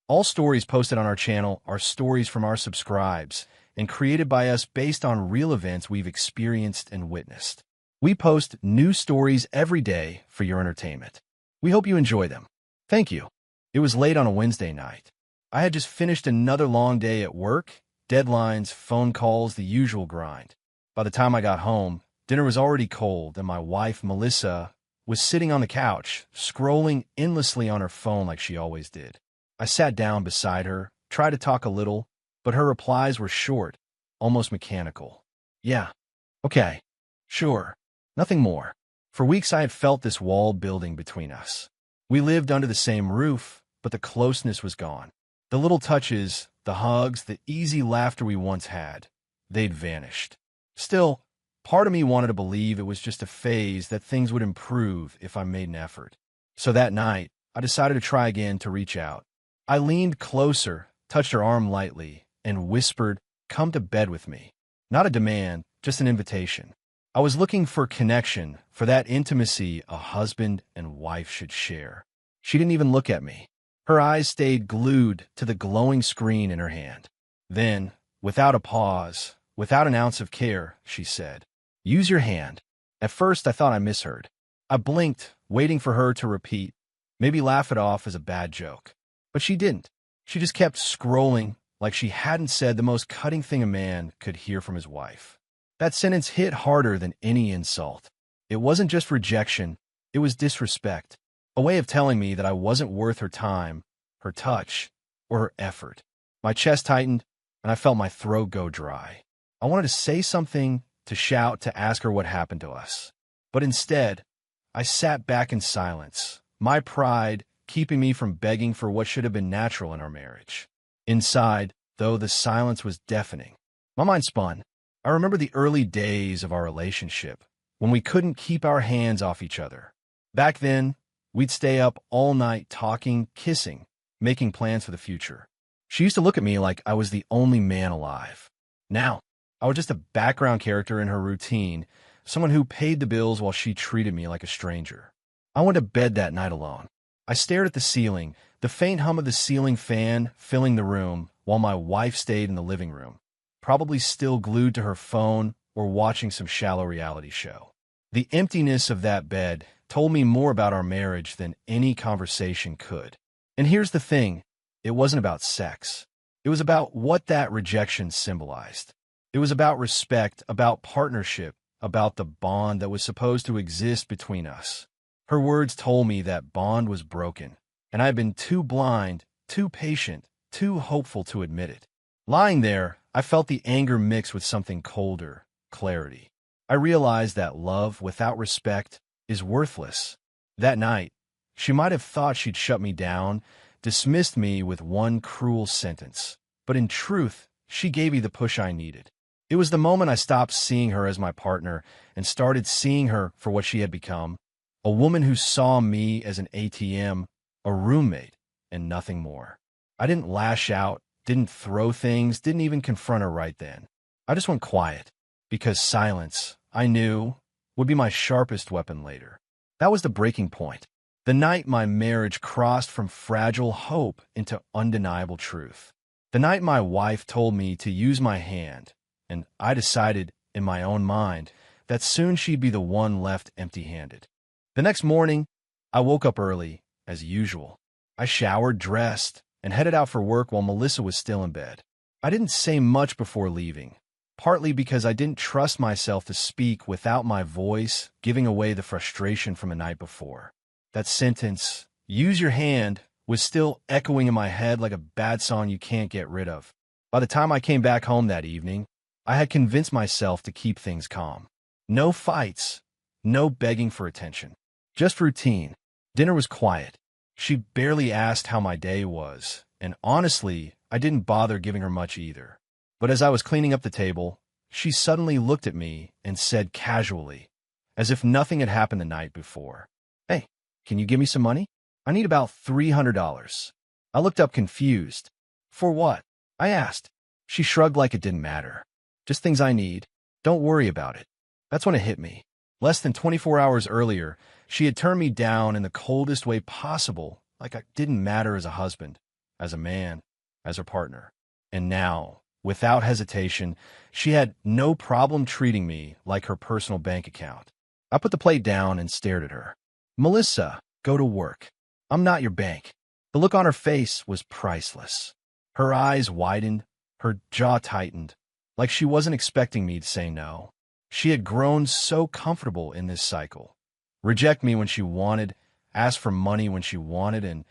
All stories posted on our channel are stories from our subscribes and created by us based on real events we've experienced and witnessed. We post new stories every day for your entertainment. We hope you enjoy them. Thank you. It was late on a Wednesday night. I had just finished another long day at work, deadlines, phone calls, the usual grind. By the time I got home, dinner was already cold, and my wife, Melissa, was sitting on the couch, scrolling endlessly on her phone like she always did. I sat down beside her, tried to talk a little, but her replies were short, almost mechanical. Yeah, okay, sure, nothing more. For weeks I had felt this wall building between us. We lived under the same roof, but the closeness was gone. The little touches, the hugs, the easy laughter we once had, they'd vanished. Still, part of me wanted to believe it was just a phase, that things would improve if I made an effort. So that night, I decided to try again, to reach out. I leaned closer, touched her arm lightly, and whispered, "Come to bed with me." Not a demand, just an invitation. I was looking for connection, for that intimacy a husband and wife should share. She didn't even look at me. Her eyes stayed glued to the glowing screen in her hand. Then, without a pause, without an ounce of care, she said, "Use your hand." At first, I thought I misheard. I blinked, waiting for her to repeat, maybe laugh it off as a bad joke. But she didn't. She just kept scrolling, like she hadn't said the most cutting thing a man could hear from his wife. That sentence hit harder than any insult. It wasn't just rejection, it was disrespect. A way of telling me that I wasn't worth her time, her touch, or her effort. My chest tightened, and I felt my throat go dry. I wanted to say something, to shout, to ask her what happened to us. But instead, I sat back in silence, my pride keeping me from begging for what should have been natural in our marriage. Inside, though, the silence was deafening. My mind spun. I remember the early days of our relationship, when we couldn't keep our hands off each other. Back then, we'd stay up all night talking, kissing, making plans for the future. She used to look at me like I was the only man alive. Now, I was just a background character in her routine, someone who paid the bills while she treated me like a stranger. I went to bed that night alone. I stared at the ceiling, the faint hum of the ceiling fan filling the room, while my wife stayed in the living room, probably still glued to her phone or watching some shallow reality show. The emptiness of that bed told me more about our marriage than any conversation could. And here's the thing, it wasn't about sex. It was about what that rejection symbolized. It was about respect, about partnership, about the bond that was supposed to exist between us. Her words told me that bond was broken, and I had been too blind, too patient, too hopeful to admit it. Lying there, I felt the anger mix with something colder, clarity. I realized that love without respect is worthless. That night, she might have thought she'd shut me down, dismissed me with one cruel sentence. But in truth, she gave me the push I needed. It was the moment I stopped seeing her as my partner and started seeing her for what she had become, a woman who saw me as an ATM, a roommate, and nothing more. I didn't lash out, didn't throw things, didn't even confront her right then. I just went quiet, because silence, I knew, would be my sharpest weapon later. That was the breaking point. The night my marriage crossed from fragile hope into undeniable truth. The night my wife told me to use my hand, and I decided, in my own mind, that soon she'd be the one left empty-handed. The next morning, I woke up early, as usual. I showered, dressed, and headed out for work while Melissa was still in bed. I didn't say much before leaving, partly because I didn't trust myself to speak without my voice giving away the frustration from the night before. That sentence, "use your hand," was still echoing in my head like a bad song you can't get rid of. By the time I came back home that evening, I had convinced myself to keep things calm. No fights, no begging for attention. Just routine. Dinner was quiet. She barely asked how my day was, and honestly, I didn't bother giving her much either. But as I was cleaning up the table, she suddenly looked at me and said casually, as if nothing had happened the night before, "Hey, can you give me some money? I need about $300. I looked up confused. "For what?" I asked. She shrugged like it didn't matter. "Just things I need. Don't worry about it." That's when it hit me. Less than 24 hours earlier, she had turned me down in the coldest way possible, like I didn't matter as a husband. as a man, as her partner. And now, without hesitation, she had no problem treating me like her personal bank account. I put the plate down and stared at her. Melissa, go to work. I'm not your bank. The look on her face was priceless. Her eyes widened, her jaw tightened, like she wasn't expecting me to say no. She had grown so comfortable in this cycle. Reject me when she wanted, ask for money when she wanted, and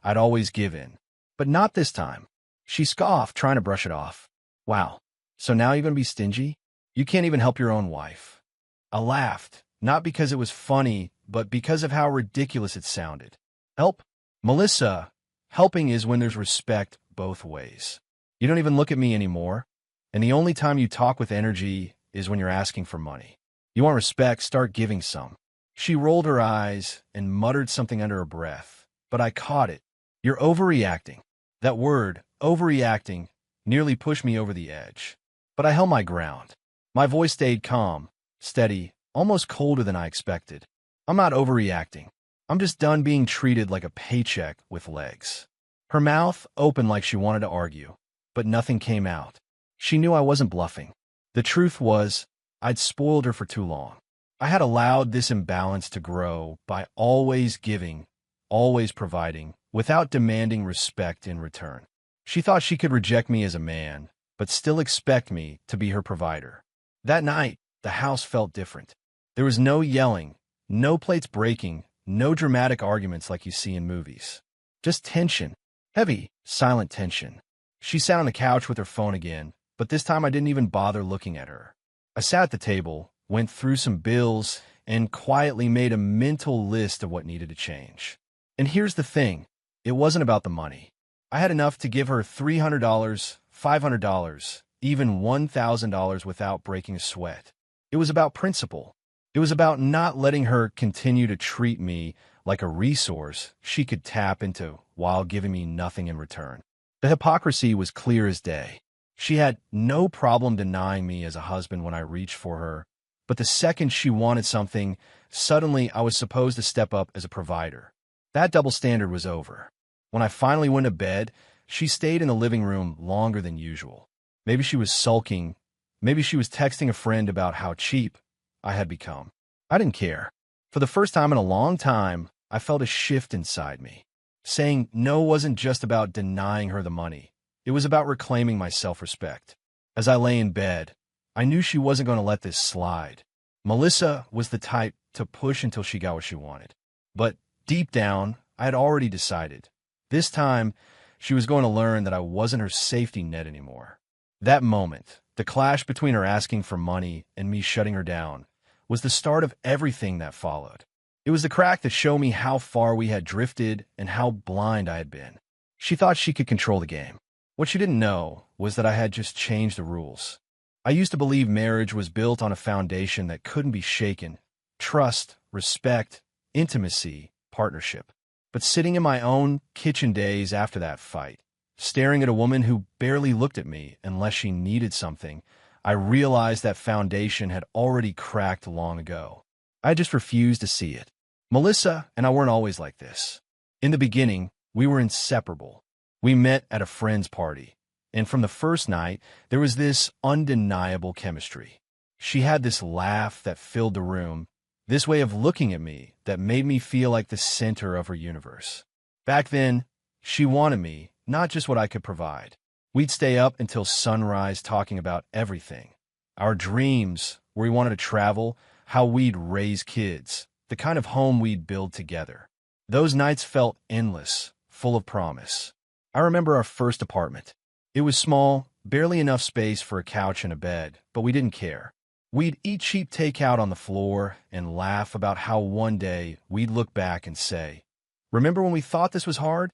I'd always give in. But not this time. She scoffed, trying to brush it off. Wow, so now you're going to be stingy? You can't even help your own wife. I laughed, not because it was funny, but because of how ridiculous it sounded. Help? Melissa, helping is when there's respect both ways. You don't even look at me anymore, and the only time you talk with energy is when you're asking for money. You want respect, start giving some. She rolled her eyes and muttered something under her breath, but I caught it. You're overreacting. That word, overreacting, nearly pushed me over the edge. But I held my ground. My voice stayed calm, steady, almost colder than I expected. I'm not overreacting. I'm just done being treated like a paycheck with legs. Her mouth opened like she wanted to argue, but nothing came out. She knew I wasn't bluffing. The truth was, I'd spoiled her for too long. I had allowed this imbalance to grow by always giving, always providing, without demanding respect in return. She thought she could reject me as a man, but still expect me to be her provider. That night, the house felt different. There was no yelling, no plates breaking, no dramatic arguments like you see in movies. Just tension. Heavy, silent tension. She sat on the couch with her phone again, but this time I didn't even bother looking at her. I sat at the table, went through some bills, and quietly made a mental list of what needed to change. And here's the thing. It wasn't about the money. I had enough to give her $300, $500, even $1,000 without breaking a sweat. It was about principle. It was about not letting her continue to treat me like a resource she could tap into while giving me nothing in return. The hypocrisy was clear as day. She had no problem denying me as a husband when I reached for her, but the second she wanted something, suddenly I was supposed to step up as a provider. That double standard was over. When I finally went to bed, she stayed in the living room longer than usual. Maybe she was sulking. Maybe she was texting a friend about how cheap I had become. I didn't care. For the first time in a long time, I felt a shift inside me. Saying no wasn't just about denying her the money. It was about reclaiming my self-respect. As I lay in bed, I knew she wasn't going to let this slide. Melissa was the type to push until she got what she wanted. But deep down, I had already decided. This time, she was going to learn that I wasn't her safety net anymore. That moment, the clash between her asking for money and me shutting her down, was the start of everything that followed. It was the crack that showed me how far we had drifted and how blind I had been. She thought she could control the game. What she didn't know was that I had just changed the rules. I used to believe marriage was built on a foundation that couldn't be shaken. Trust, respect, intimacy, partnership. But sitting in my own kitchen days after that fight, staring at a woman who barely looked at me unless she needed something, I realized that foundation had already cracked long ago. I just refused to see it. Melissa and I weren't always like this. In the beginning, we were inseparable. We met at a friend's party, and from the first night, there was this undeniable chemistry. She had this laugh that filled the room, this way of looking at me that made me feel like the center of her universe. Back then, she wanted me, not just what I could provide. We'd stay up until sunrise talking about everything. Our dreams, where we wanted to travel, how we'd raise kids, the kind of home we'd build together. Those nights felt endless, full of promise. I remember our first apartment. It was small, barely enough space for a couch and a bed, but we didn't care. We'd eat cheap takeout on the floor and laugh about how one day we'd look back and say, "Remember when we thought this was hard?"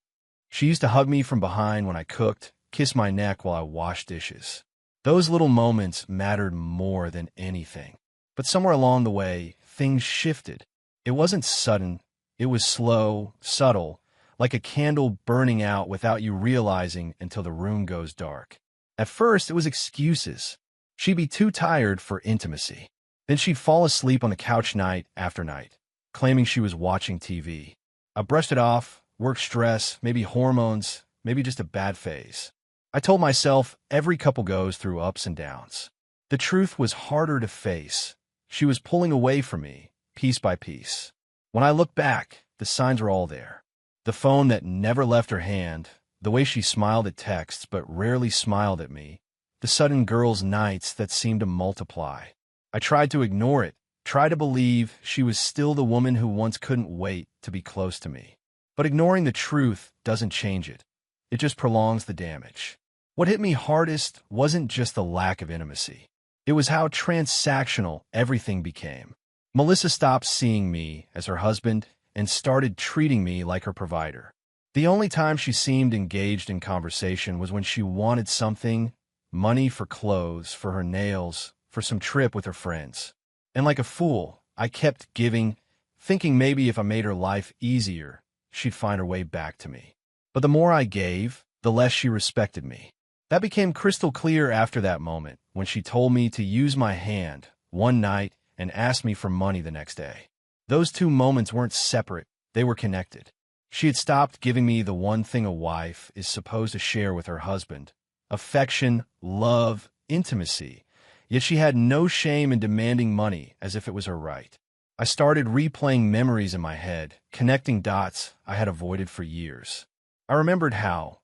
She used to hug me from behind when I cooked, kiss my neck while I washed dishes. Those little moments mattered more than anything. But somewhere along the way, things shifted. It wasn't sudden. It was slow, subtle, like a candle burning out without you realizing until the room goes dark. At first, it was excuses. She'd be too tired for intimacy. Then she'd fall asleep on the couch night after night, claiming she was watching TV. I brushed it off, work stress, maybe hormones, maybe just a bad phase. I told myself every couple goes through ups and downs. The truth was harder to face. She was pulling away from me, piece by piece. When I look back, the signs were all there. The phone that never left her hand, the way she smiled at texts but rarely smiled at me, the sudden girls' nights that seemed to multiply. I tried to ignore it, tried to believe she was still the woman who once couldn't wait to be close to me. But ignoring the truth doesn't change it. It just prolongs the damage. What hit me hardest wasn't just the lack of intimacy. It was how transactional everything became. Melissa stopped seeing me as her husband and started treating me like her provider. The only time she seemed engaged in conversation was when she wanted something, money for clothes, for her nails, for some trip with her friends. And like a fool, I kept giving, thinking maybe if I made her life easier, she'd find her way back to me. But the more I gave, the less she respected me. That became crystal clear after that moment, when she told me to use my hand one night and asked me for money the next day. Those two moments weren't separate, they were connected. She had stopped giving me the one thing a wife is supposed to share with her husband: affection, love, intimacy. Yet she had no shame in demanding money as if it was her right. I started replaying memories in my head, connecting dots I had avoided for years. I remembered how,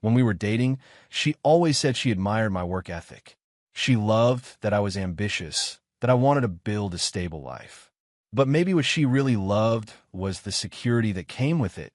when we were dating, she always said she admired my work ethic. She loved that I was ambitious, that I wanted to build a stable life. But maybe what she really loved was the security that came with it,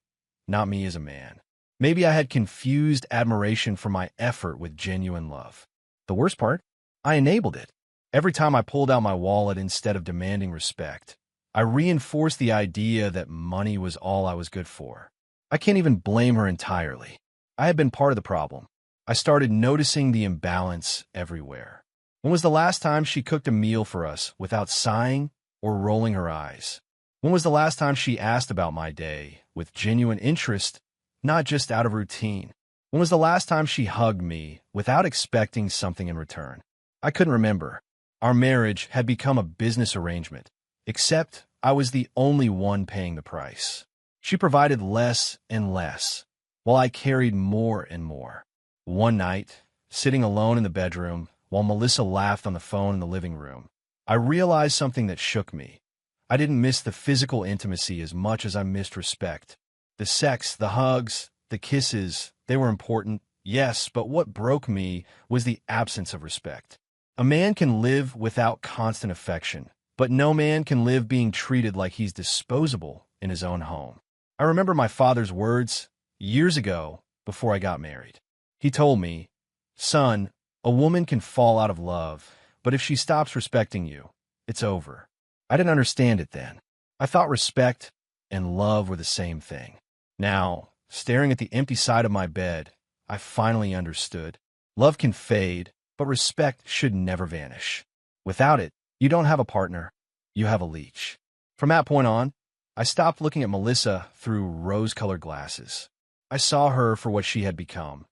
not me as a man. Maybe I had confused admiration for my effort with genuine love. The worst part? I enabled it. Every time I pulled out my wallet instead of demanding respect, I reinforced the idea that money was all I was good for. I can't even blame her entirely. I had been part of the problem. I started noticing the imbalance everywhere. When was the last time she cooked a meal for us without sighing or rolling her eyes? When was the last time she asked about my day with genuine interest, not just out of routine? When was the last time she hugged me without expecting something in return? I couldn't remember. Our marriage had become a business arrangement, except I was the only one paying the price. She provided less and less, while I carried more and more. One night, sitting alone in the bedroom, while Melissa laughed on the phone in the living room, I realized something that shook me. I didn't miss the physical intimacy as much as I missed respect. The sex, the hugs, the kisses, they were important, yes, but what broke me was the absence of respect. A man can live without constant affection, but no man can live being treated like he's disposable in his own home. I remember my father's words years ago before I got married. He told me, "Son, a woman can fall out of love, but if she stops respecting you, it's over." I didn't understand it then. I thought respect and love were the same thing. Now, staring at the empty side of my bed, I finally understood. Love can fade, but respect should never vanish. Without it, you don't have a partner, you have a leech. From that point on, I stopped looking at Melissa through rose-colored glasses. I saw her for what she had become.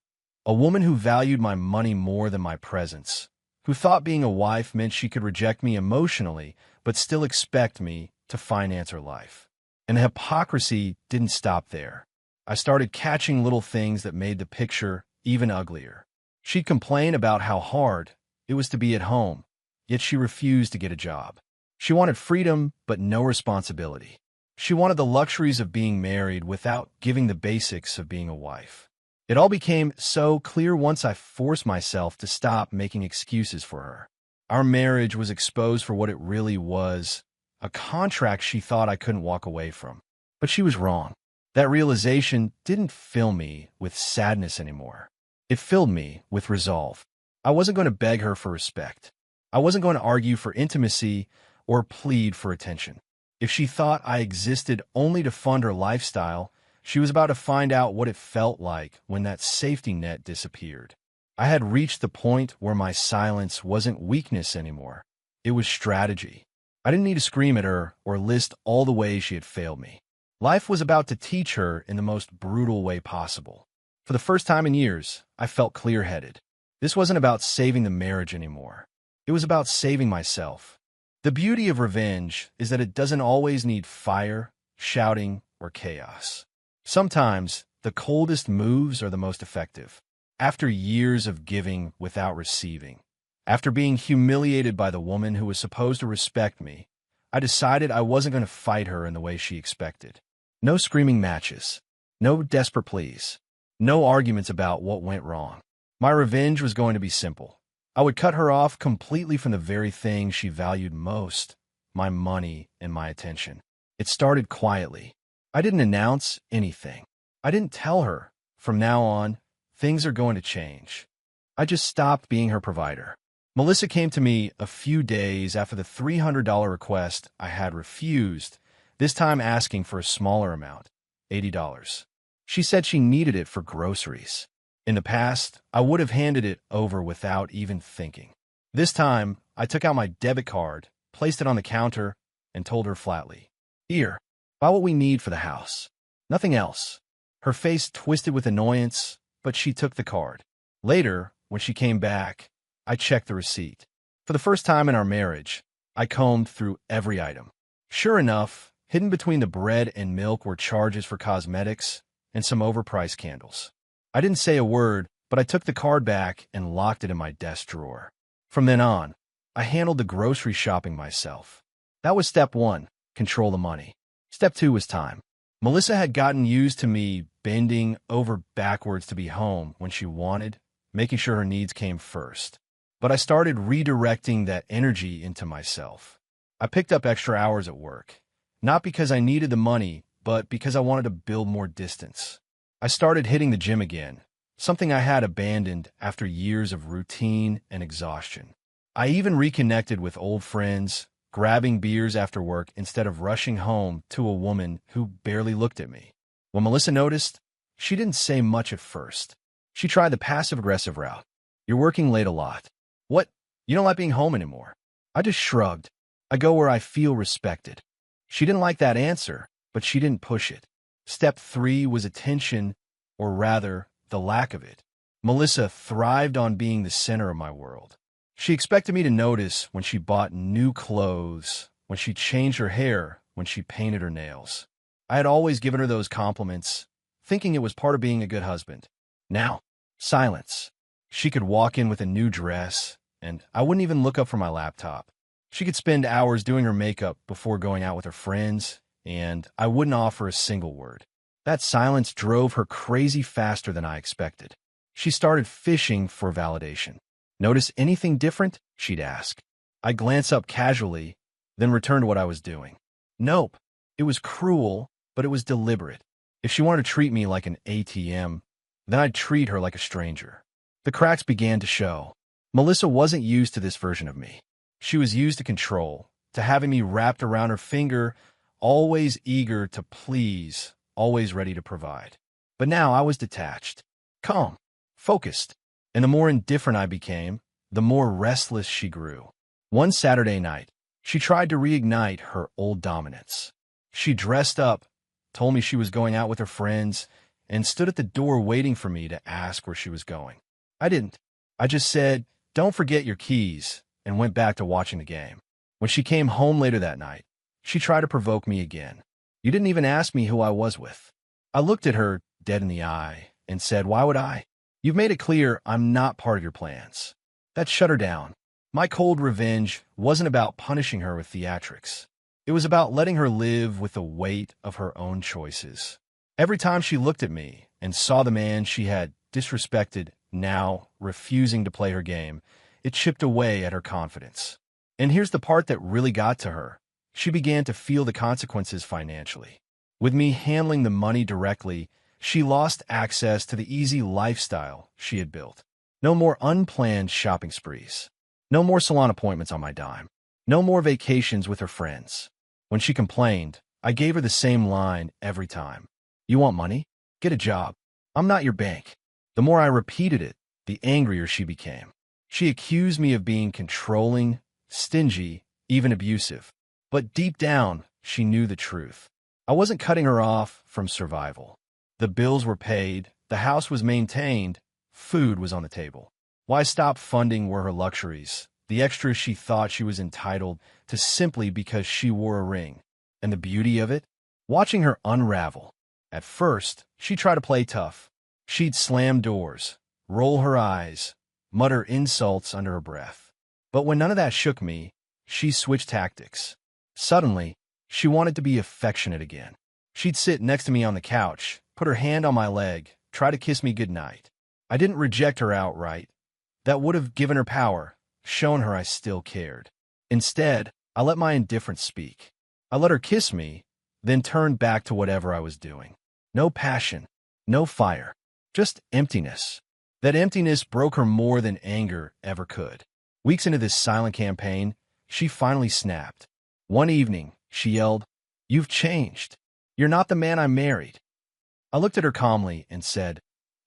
A woman who valued my money more than my presence, who thought being a wife meant she could reject me emotionally, but still expect me to finance her life. And the hypocrisy didn't stop there. I started catching little things that made the picture even uglier. She'd complain about how hard it was to be at home, yet she refused to get a job. She wanted freedom, but no responsibility. She wanted the luxuries of being married without giving the basics of being a wife. It all became so clear once I forced myself to stop making excuses for her. Our marriage was exposed for what it really was, a contract she thought I couldn't walk away from. But she was wrong. That realization didn't fill me with sadness anymore. It filled me with resolve. I wasn't going to beg her for respect. I wasn't going to argue for intimacy or plead for attention. If she thought I existed only to fund her lifestyle, she was about to find out what it felt like when that safety net disappeared. I had reached the point where my silence wasn't weakness anymore. It was strategy. I didn't need to scream at her or list all the ways she had failed me. Life was about to teach her in the most brutal way possible. For the first time in years, I felt clear-headed. This wasn't about saving the marriage anymore. It was about saving myself. The beauty of revenge is that it doesn't always need fire, shouting, or chaos. Sometimes, the coldest moves are the most effective. After years of giving without receiving, after being humiliated by the woman who was supposed to respect me, I decided I wasn't going to fight her in the way she expected. No screaming matches, no desperate pleas, no arguments about what went wrong. My revenge was going to be simple. I would cut her off completely from the very thing she valued most, my money and my attention. It started quietly. I didn't announce anything. I didn't tell her, from now on, things are going to change. I just stopped being her provider. Melissa came to me a few days after the $300 request I had refused, this time asking for a smaller amount, $80. She said she needed it for groceries. In the past, I would have handed it over without even thinking. This time, I took out my debit card, placed it on the counter, and told her flatly, "Here, buy what we need for the house. Nothing else." Her face twisted with annoyance, but she took the card. Later, when she came back, I checked the receipt. For the first time in our marriage, I combed through every item. Sure enough, hidden between the bread and milk were charges for cosmetics and some overpriced candles. I didn't say a word, but I took the card back and locked it in my desk drawer. From then on, I handled the grocery shopping myself. That was step one, control the money. Step two was time. Melissa had gotten used to me bending over backwards to be home when she wanted, making sure her needs came first. But I started redirecting that energy into myself. I picked up extra hours at work, not because I needed the money, but because I wanted to build more distance. I started hitting the gym again, something I had abandoned after years of routine and exhaustion. I even reconnected with old friends, grabbing beers after work instead of rushing home to a woman who barely looked at me. When Melissa noticed, she didn't say much at first. She tried the passive-aggressive route. "You're working late a lot." "What? You don't like being home anymore?" I just shrugged. I go where I feel respected. She didn't like that answer, but she didn't push it. Step three was attention, or rather, the lack of it. Melissa thrived on being the center of my world. She expected me to notice when she bought new clothes, when she changed her hair, when she painted her nails. I had always given her those compliments, thinking it was part of being a good husband. Now, silence. She could walk in with a new dress, and I wouldn't even look up from my laptop. She could spend hours doing her makeup before going out with her friends, and I wouldn't offer a single word. That silence drove her crazy faster than I expected. She started fishing for validation. "Notice anything different?" she'd ask. I'd glance up casually, then return to what I was doing. Nope. It was cruel, but it was deliberate. If she wanted to treat me like an ATM, then I'd treat her like a stranger. The cracks began to show. Melissa wasn't used to this version of me. She was used to control, to having me wrapped around her finger, always eager to please, always ready to provide. But now I was detached, calm, focused, and the more indifferent I became, the more restless she grew. One Saturday night, she tried to reignite her old dominance. She dressed up, told me she was going out with her friends, and stood at the door waiting for me to ask where she was going. I didn't. I just said, "Don't forget your keys," and went back to watching the game. When she came home later that night, she tried to provoke me again. "You didn't even ask me who I was with." I looked at her dead in the eye and said, "Why would I? You've made it clear I'm not part of your plans." That shut her down. My cold revenge wasn't about punishing her with theatrics. It was about letting her live with the weight of her own choices. Every time she looked at me and saw the man she had disrespected now refusing to play her game, it chipped away at her confidence. And here's the part that really got to her. She began to feel the consequences financially. With me handling the money directly, she lost access to the easy lifestyle she had built. No more unplanned shopping sprees. No more salon appointments on my dime. No more vacations with her friends. When she complained, I gave her the same line every time. "You want money? Get a job. I'm not your bank." The more I repeated it, the angrier she became. She accused me of being controlling, stingy, even abusive. But deep down, she knew the truth. I wasn't cutting her off from survival. The bills were paid, the house was maintained, food was on the table. Why stop funding were her luxuries, the extras she thought she was entitled to simply because she wore a ring? And the beauty of it? Watching her unravel. At first, she tried to play tough. She'd slam doors, roll her eyes, mutter insults under her breath. But when none of that shook me, she switched tactics. Suddenly, she wanted to be affectionate again. She'd sit next to me on the couch, put her hand on my leg, try to kiss me goodnight. I didn't reject her outright. That would have given her power, shown her I still cared. Instead, I let my indifference speak. I let her kiss me, then turned back to whatever I was doing. No passion, no fire, just emptiness. That emptiness broke her more than anger ever could. Weeks into this silent campaign, she finally snapped. One evening, she yelled, "You've changed. You're not the man I married." I looked at her calmly and said,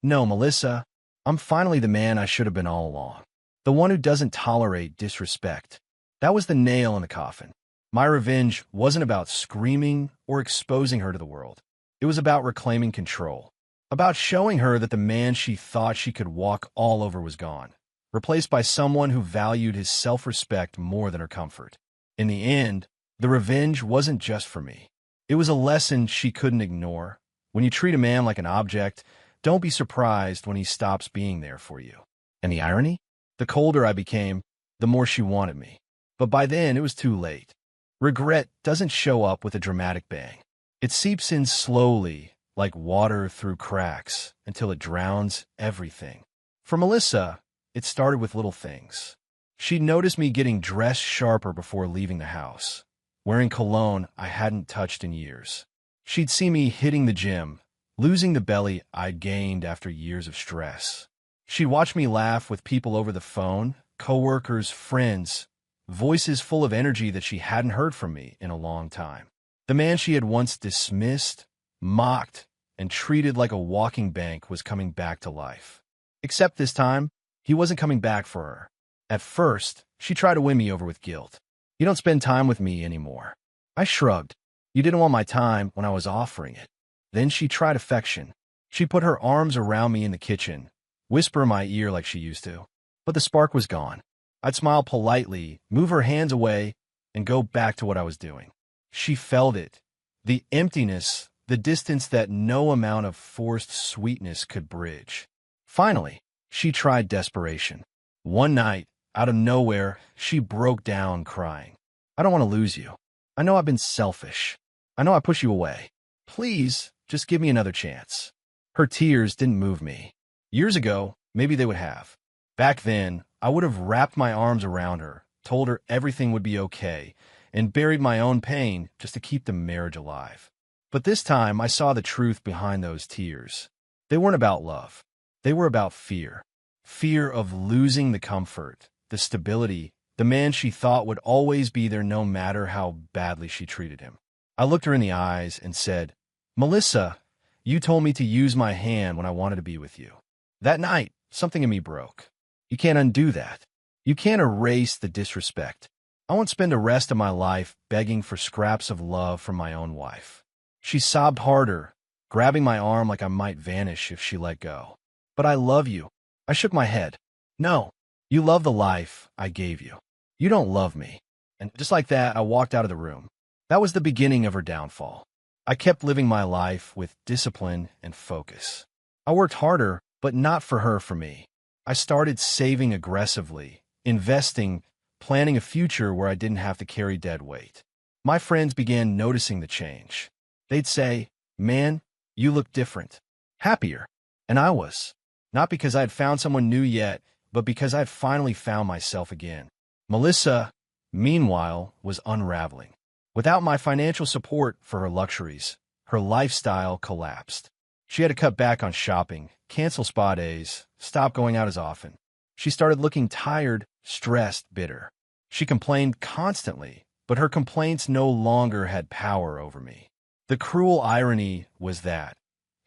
"No, Melissa, I'm finally the man I should have been all along. The one who doesn't tolerate disrespect." That was the nail in the coffin. My revenge wasn't about screaming or exposing her to the world. It was about reclaiming control, about showing her that the man she thought she could walk all over was gone, replaced by someone who valued his self-respect more than her comfort. In the end, the revenge wasn't just for me. It was a lesson she couldn't ignore. When you treat a man like an object, don't be surprised when he stops being there for you. And the irony? The colder I became, the more she wanted me. But by then, it was too late. Regret doesn't show up with a dramatic bang. It seeps in slowly, like water through cracks, until it drowns everything. For Melissa, it started with little things. She'd noticed me getting dressed sharper before leaving the house, wearing cologne I hadn't touched in years. She'd see me hitting the gym, losing the belly I'd gained after years of stress. She'd watch me laugh with people over the phone, coworkers, friends, voices full of energy that she hadn't heard from me in a long time. The man she had once dismissed, mocked, and treated like a walking bank was coming back to life. Except this time, he wasn't coming back for her. At first, she tried to win me over with guilt. "You don't spend time with me anymore." I shrugged. "You didn't want my time when I was offering it." Then she tried affection. She put her arms around me in the kitchen, whisper in my ear like she used to. But the spark was gone. I'd smile politely, move her hands away, and go back to what I was doing. She felt it. The emptiness, the distance that no amount of forced sweetness could bridge. Finally, she tried desperation. One night, out of nowhere, she broke down crying. "I don't want to lose you. I know I've been selfish. I know I push you away. Please, just give me another chance." Her tears didn't move me. Years ago, maybe they would have. Back then, I would have wrapped my arms around her, told her everything would be okay, and buried my own pain just to keep the marriage alive. But this time, I saw the truth behind those tears. They weren't about love. They were about fear. Fear of losing the comfort, the stability, the man she thought would always be there no matter how badly she treated him. I looked her in the eyes and said, "Melissa, you told me to use my hand when I wanted to be with you." That night, something in me broke. You can't undo that. You can't erase the disrespect. I won't spend the rest of my life begging for scraps of love from my own wife. She sobbed harder, grabbing my arm like I might vanish if she let go. "But I love you." I shook my head. "No, you love the life I gave you. You don't love me." And just like that, I walked out of the room. That was the beginning of her downfall. I kept living my life with discipline and focus. I worked harder, but not for her, for me. I started saving aggressively, investing, planning a future where I didn't have to carry dead weight. My friends began noticing the change. They'd say, "Man, you look different, happier." And I was. Not because I had found someone new yet, but because I had finally found myself again. Melissa, meanwhile, was unraveling. Without my financial support for her luxuries, her lifestyle collapsed. She had to cut back on shopping, cancel spa days, stop going out as often. She started looking tired, stressed, bitter. She complained constantly, but her complaints no longer had power over me. The cruel irony was that,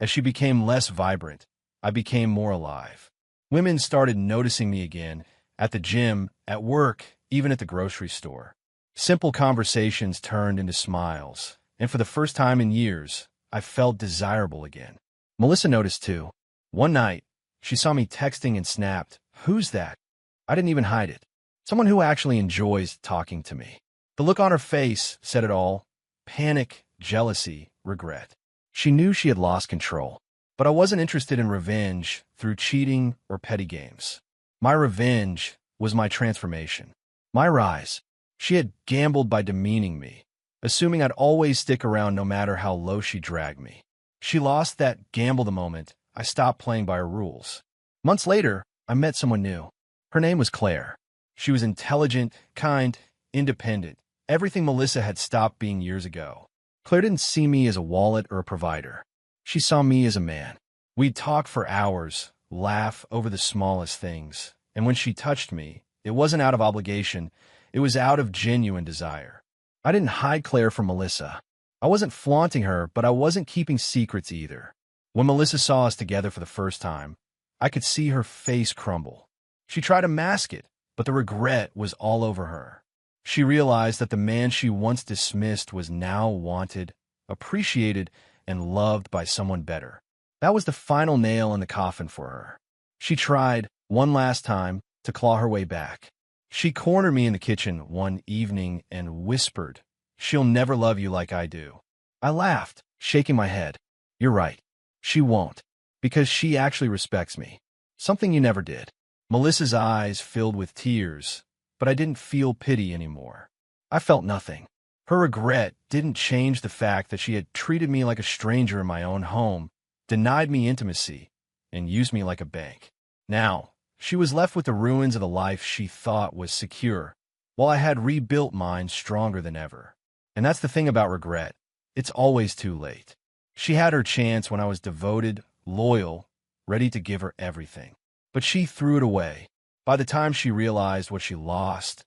as she became less vibrant, I became more alive. Women started noticing me again, at the gym, at work, even at the grocery store. Simple conversations turned into smiles, and for the first time in years, I felt desirable again. Melissa noticed too. One night, she saw me texting and snapped, "Who's that?" I didn't even hide it. Someone who actually enjoys talking to me. The look on her face said it all. Panic, jealousy, regret. She knew she had lost control, but I wasn't interested in revenge through cheating or petty games. My revenge was my transformation, my rise. She had gambled by demeaning me, assuming I'd always stick around no matter how low she dragged me. She lost that gamble the moment I stopped playing by her rules. Months later, I met someone new. Her name was Claire. She was intelligent, kind, independent, everything Melissa had stopped being years ago. Claire didn't see me as a wallet or a provider. She saw me as a man. We'd talk for hours, laugh over the smallest things, and when she touched me, it wasn't out of obligation, it was out of genuine desire. I didn't hide Claire from Melissa. I wasn't flaunting her, but I wasn't keeping secrets either. When Melissa saw us together for the first time, I could see her face crumble. She tried to mask it, but the regret was all over her. She realized that the man she once dismissed was now wanted, appreciated, and loved by someone better. That was the final nail in the coffin for her. She tried, one last time, to claw her way back. She cornered me in the kitchen one evening and whispered, "She'll never love you like I do." I laughed, shaking my head. "You're right. She won't, because she actually respects me. Something you never did." Melissa's eyes filled with tears, but I didn't feel pity anymore. I felt nothing. Her regret didn't change the fact that she had treated me like a stranger in my own home, denied me intimacy, and used me like a bank. Now, she was left with the ruins of the life she thought was secure, while I had rebuilt mine stronger than ever. And that's the thing about regret. It's always too late. She had her chance when I was devoted, loyal, ready to give her everything. But she threw it away. By the time she realized what she lost,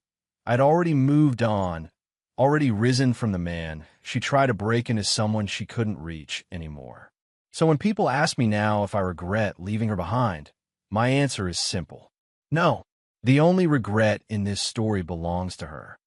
I'd already moved on, already risen from the man she tried to break into someone she couldn't reach anymore. So when people ask me now if I regret leaving her behind, my answer is simple. No. The only regret in this story belongs to her.